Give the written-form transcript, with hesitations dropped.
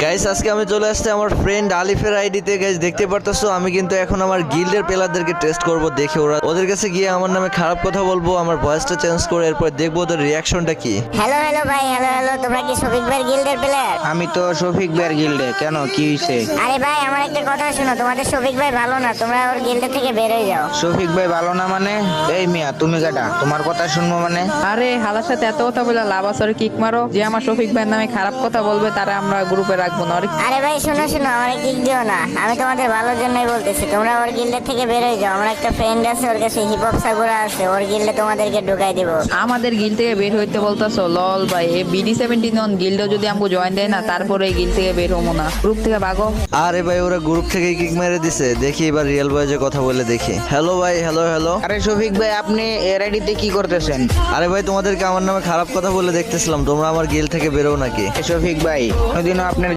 Guys আজকে আমি চলে আসছি আমার ফ্রেন্ড আলিফের আইডিতে। গাইস দেখতে পারতেছো আমি কিন্তু এখন আমার গিল্ডের প্লেয়ারদেরকে টেস্ট করব, দেখে ওদের কাছে গিয়ে আমার নামে খারাপ কথা বলবো, আমার ভয়েসটা চেঞ্জ করে এরপর দেখবো ওদের রিয়াকশনটা কি। হ্যালো হ্যালো ভাই, হ্যালো হ্যালো, তোমরা কি শফিক ভাইয়ের গিল্ডের প্লেয়ার? আমি তো শফিক ভাইয়ের গিল্ডে। কেন, কি হয়েছে? আরে ভাই আমার একটা কথা শোনো, তোমাদের শফিক ভাই ভালো না, তোমরা ওর গিল্ডে থেকে বের হয়ে যাও। শফিক ভাই ভালো না মানে? এই মিয়া, তুমি কাটা, তোমার কথা শুনবো মানে? আরে হালার সাথে এত কথা বলে লাভ আছে? ওরে কিক মারো। যে আমার শফিক ভাইয়ের নামে খারাপ কথা বলবে তারা আমরা গ্রুপে রাখবো না। আরে ভাই শোনো শোনো, আমার কিক দিও না, আমি তোমাদের ভালোর জন্যই বলতেছি, তোমরা ওর গিল্ডে থেকে বের হয়ে যাও। আমার একটা ফ্রেন্ড আছে, ওর কাছে হিপ হপ সাগুরা আছে, ওর গিল্ডে তোমাদেরকে ঢুকাই দিব। আমাদের গিল্ড থেকে বের হইতে বলতেছো? লল ভাই, এই BD17 অন গিল্ডে যদি আমাকে জয়েন দেয় না, তারপরে এই গিল্ড থেকে বের হবো না। গ্রুপ থেকে ভাগো। আরে ভাই ওরা গ্রুপ থেকে কিক মেরে দিছে, দেখি এবার রিয়েল বয়েজে কথা বলে দেখি। হ্যালো ভাই, হ্যালো হ্যালো। আরে শফিক ভাই, আপনি এর আইডিতে কি করতেছেন? আরে ভাই তোমাদেরকে আমার নামে খারাপ কথা বলে দেখতেছিলাম, তোমরা আমার গিল্ড থেকে বেরো নাকি? শফিক ভাই, কোনোদিনও আপনার